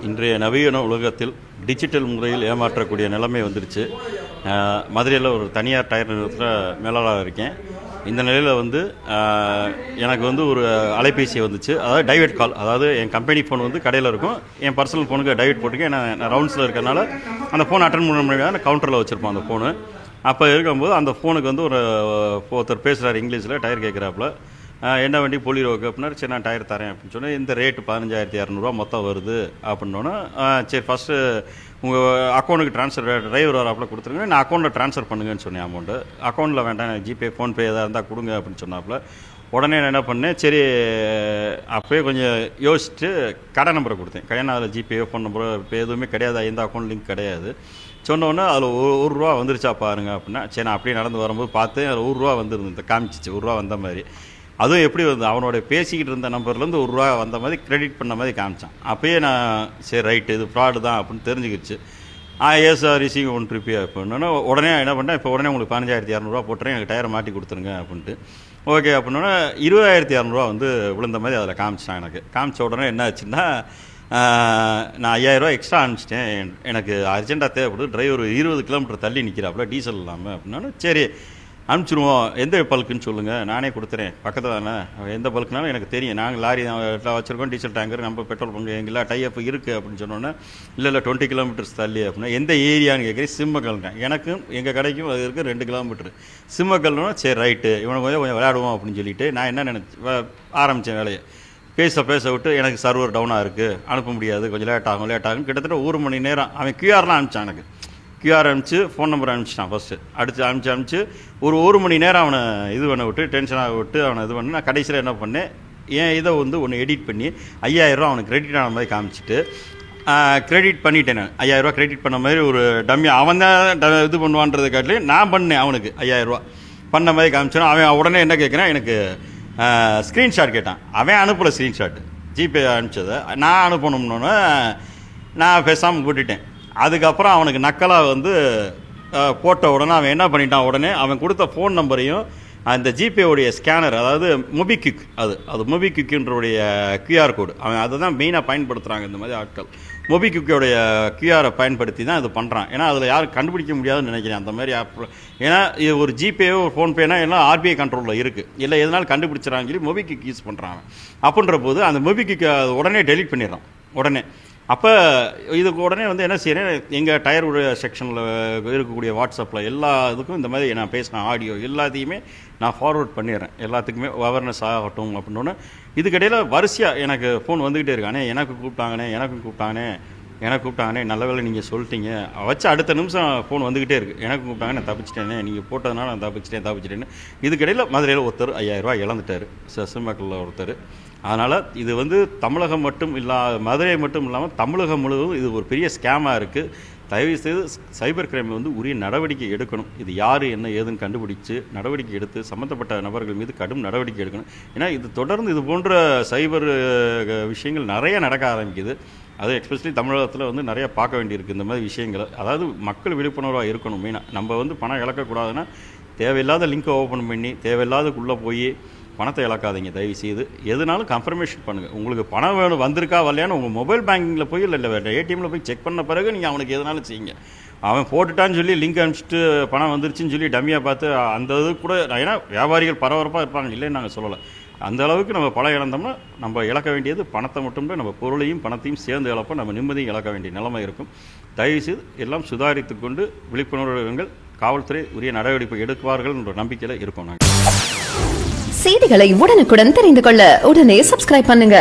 இன்றைய நவீன உலகத்தில் டிஜிட்டல் முறையில் ஏமாற்றக்கூடிய நிலைமை வந்துருச்சு. மதுரையில் ஒரு தனியார் டயர் நிறுவனத்தில் மேலாளராக இருக்கேன். இந்த நிலையில் எனக்கு ஒரு அலைபேசி வந்துச்சு. அதாவது டைவர்ட் கால். அதாவது என் கம்பெனி ஃபோன் கடையில் இருக்கும், என் பர்சனல் ஃபோனுக்கு டைவர்ட் போட்டிருக்கேன். நான் ரவுண்ட்ஸில் இருக்கிறனால அந்த ஃபோன் அட்டன் பண்ண முடியாது, கவுண்டரில் வச்சுருப்போம் அந்த ஃபோனு. அப்போ இருக்கும்போது அந்த ஃபோனுக்கு ஒருத்தர் பேசுகிறார் இங்கிலீஷில், டயர் கேட்குறாப்புல. என்ன வண்டி பொலிரோக்கு அப்படின்னா, சரி நான் டயர் தரேன் அப்படின்னு சொன்னேன். இந்த ரேட்டு 15,200 மொத்தம் வருது அப்படின்னோன்னா, சரி ஃபஸ்ட்டு உங்கள் அக்கௌண்ட்டுக்கு ட்ரான்ஸ்ஃபர் டிரைவர் வராப்பில் கொடுத்துருங்க, நான் அக்கௌண்ட்டில் ட்ரான்ஸ்ஃபர் பண்ணுங்கன்னு சொன்னேன். அமௌண்ட்டு அக்கௌண்ட்டில் வேண்டாம், ஜிபே ஃபோன்பே எதாக இருந்தால் கொடுங்க அப்படின்னு சொன்னாப்புல. உடனே நான் என்ன பண்ணேன், சரி அப்போயே கொஞ்சம் யோசிச்சுட்டு கடை நம்பரை கொடுத்தேன். ஏன்னா அதில் ஜிபே ஃபோன் நம்பர் இப்போ எதுவுமே கிடையாது, எந்த அக்கௌண்ட் லிங்க் கிடையாது. சொன்னோன்னே அதில் ₹1 வந்துருச்சா பாருங்க அப்படின்னா, சரி நான் அப்படியே நடந்து வரும்போது பார்த்தேன், அதில் ₹1 வந்துருந்து காமிச்சிச்சு, ₹1 வந்த மாதிரி. அதுவும் எப்படி அவனோட பேசிக்கிட்டு இருந்த நம்பர்லேருந்து ₹1 வந்த மாதிரி கிரெடிட் பண்ண மாதிரி காமிச்சான். அப்போயே நான் சரி ரைட்டு இது ஃப்ராடு தான் அப்படின்னு தெரிஞ்சுக்கிடுச்சு. எஸ் சார் ரிசீவ் ஒன் ட்ரிப்பே அப்படின்னா உடனே என்ன பண்ணேன், இப்போ உடனே உங்களுக்கு 15,200 போட்டுறேன், எனக்கு டயரை மாட்டி கொடுத்துருங்க அப்படின்ட்டு. ஓகே அப்படின்னா 20,200 விழுந்த மாதிரி அதில் காமிச்சிட்டான். எனக்கு காமிச்ச உடனே என்ன ஆச்சுன்னா, நான் 5,000 எக்ஸ்ட்ரா அனுப்பிச்சிட்டேன். எனக்கு அர்ஜென்ட்டாக தேவைப்படுது, டிரைவர் 20 கிலோமீட்டர் தள்ளி நிற்கிறாப்புல டீசல் இல்லாமல் அப்படின்னா, சரி அனுப்பிச்சிடுவோம், எந்த பல்க்குன்னு சொல்லுங்கள், நானே கொடுத்துறேன், பக்கத்தில் தானே, எந்த பல்க்குனாலும் எனக்கு தெரியும், நாங்கள் லாரி வச்சுருக்கோம், டீசல் டேங்கர், நம்ம பெட்ரோல் பங்கு எங்கெல்லாம் டைப் இருக்குது அப்படின்னு சொன்னோன்னே, இல்லை 20 கிலோமீட்டர்ஸ் தள்ளி அப்படின்னா, எந்த ஏரியான்னு கேட்குறேன். சிம்மக்கல்னேன். எனக்கும் எங்கள் கடைக்கும் அது இருக்குது 2 கிலோமீட்டர். சிம்மக்கல்னா சரி ரைட்டு, இவனை கொஞ்சம் விளையாடுவோம் அப்படின்னு சொல்லிட்டு நான் என்ன ஆரம்பித்தேன் வேலையை. பேச விட்டு எனக்கு சர்வர் டவுனாக இருக்குது, அனுப்ப முடியாது, கொஞ்சம் லேட் ஆகும். கிட்டத்தட்ட 1 மணி நேரம் அவன் கியூஆர்லாம் அனுப்பிச்சான். எனக்கு கியூஆர் அனுப்பிச்சு ஃபோன் நம்பர் அனுப்பிச்சிட்டான். ஃபஸ்ட்டு அனுப்பிச்சு ஒரு மணி நேரம் அவனை இது பண்ண விட்டு, டென்ஷனாக விட்டு அவனை இது பண்ணி, நான் கடைசியில் என்ன பண்ணேன், என் இதை ஒன்று எடிட் பண்ணி 5,000 அவனுக்கு கிரெடிட் ஆன மாதிரி காமிச்சிட்டு கிரெடிட் பண்ணிட்டேன். நான் 5,000 கிரெடிட் பண்ண மாதிரி ஒரு டம்மி அவன் தான் இது பண்ணுவான்றது காட்டிலே நான் பண்ணேன். அவனுக்கு 5,000 பண்ண மாதிரி காமிச்சோன்னா அவன் உடனே என்ன கேட்குறான், எனக்கு ஸ்க்ரீன்ஷாட் கேட்டான். அவன் அனுப்பலை ஸ்க்ரீன்ஷாட்டு, ஜிபே அனுப்பிச்சதை நான் அனுப்பணும்னோன்னு நான் பேசாமல் போட்டுட்டேன். அதுக்கப்புறம் அவனுக்கு நக்கலாக போட்ட உடனே அவன் என்ன பண்ணிட்டான், உடனே அவன் கொடுத்த ஃபோன் நம்பரையும் அந்த ஜிபேவுடைய ஸ்கேனர், அதாவது மொபிக்விக், அது மொபிக்விக்குடைய கியூஆர் கோடு, அவன் அதை தான் மெயினாக பயன்படுத்துகிறாங்க இந்த மாதிரி ஆட்கள். மொபிக்விக்கோடைய கியூஆரை பயன்படுத்தி தான் இது பண்ணுறான். ஏன்னா அதில் யாரும் கண்டுபிடிக்க முடியாதுன்னு நினைக்கிறேன் அந்த மாதிரி ஆப். ஏன்னா இது ஒரு ஜிபேவோ ஒரு ஃபோன்பேனா எல்லாம் ஆர்பிஐ கண்ட்ரோலில் இருக்குது, இல்லை எதனாலும் கண்டுபிடிச்சிடறாங்க சொல்லி மொபிக்விக் யூஸ் பண்ணுறாங்க. அப்படின்ற போது அந்த மொபிக்விக்கை உடனே டெலீட் பண்ணிடுறான் உடனே. அப்போ இதுக்கு உடனே என்ன செய்கிறேன், எங்கள் டயர் செக்ஷனில் இருக்கக்கூடிய வாட்ஸ்அப்பில் எல்லா இதுக்கும் இந்த மாதிரி நான் பேசின ஆடியோ எல்லாத்தையுமே நான் ஃபார்வர்ட் பண்ணிடுறேன். எல்லாத்துக்குமே அவேர்னஸ் ஆகட்டும் அப்படின்னு. இதுக்கிடையில் வரிசையாக எனக்கு ஃபோன் வந்துக்கிட்டே இருக்கானே, எனக்கு கூப்பிட்டாங்கண்ணே, நல்ல வேலை நீங்கள் சொல்லிட்டீங்க வச்சு அடுத்த நிமிஷம் ஃபோன் வந்துக்கிட்டே இருக்குது, எனக்கு கூப்பிட்டாங்க, நான் தப்பிச்சிட்டேனே, நீங்கள் போட்டதுனால நான் தப்பிச்சிட்டேன்னு. இதுக்கிடையில் மதுரையில் ஒருத்தர் 5,000 இழந்துட்டார், சிம்மக்கல்லில் ஒருத்தர். அதனால் இது தமிழகம் மட்டும் மதுரை மட்டும் இல்லாமல் தமிழகம் முழுவதும் இது ஒரு பெரிய ஸ்கேமாக இருக்குது. தயவுசெய்து சைபர் கிரைம் உரிய நடவடிக்கை எடுக்கணும். இது யார் என்ன ஏதுன்னு கண்டுபிடிச்சு நடவடிக்கை எடுத்து சம்மந்தப்பட்ட நபர்கள் மீது கடும் நடவடிக்கை எடுக்கணும். ஏன்னா இது தொடர்ந்து இது போன்ற சைபர் விஷயங்கள் நிறைய நடக்க ஆரம்பிக்குது. அது எஸ்பெஷலி தமிழகத்தில் நிறைய பார்க்க வேண்டியிருக்கு இந்த மாதிரி விஷயங்களை. அதாவது மக்கள் விழிப்புணர்வாக இருக்கணும். மெயினாக நம்ம பணம் இழக்கக்கூடாதுன்னா தேவையில்லாத லிங்கை ஓப்பன் பண்ணி தேவையில்லாதக்குள்ளே போய் பணத்தை இழக்காதீங்க தயவு செய்து. எதுனாலும் கன்ஃபர்மேஷன் பண்ணுங்கள். உங்களுக்கு பணம் வேணும் வந்திருக்கா வரலையான்னு உங்கள் மொபைல் பேங்கிங்கில் போய் இல்லை ஏடிஎம்மில் போய் செக் பண்ண பிறகு நீங்கள் அவனுக்கு எதுனாலும் செய்யுங்க. அவன் போட்டுட்டான்னு சொல்லி லிங்க் அனுப்பிச்சிட்டு பணம் வந்துருச்சுன்னு சொல்லி டம்மியாக பார்த்து அந்த இது கூட, ஏன்னா வியாபாரிகள் பரபரப்பாக இருப்பாங்க, இல்லைன்னு நாங்கள் சொல்லலை. அந்த அளவுக்கு நம்ம பணம் இழந்தோம்னா நம்ம இழக்க வேண்டியது பணத்தை மட்டும், நம்ம பொருளையும் பணத்தையும் சேர்ந்து இழப்போம், நம்ம நிம்மதியும் இழக்க வேண்டிய நிலைமை இருக்கும். தயவுசெய்து எல்லாம் சுதாரித்து கொண்டு விழிப்புணர்வுகள் காவல்துறை உரிய நடவடிக்கை எடுப்பார்கள் என்ற நம்பிக்கையில் இருக்கோம். நாங்கள் செய்திகளை உடனுக்குடன் தெரிந்து கொள்ள உடனே சப்ஸ்கிரைப் பண்ணுங்க.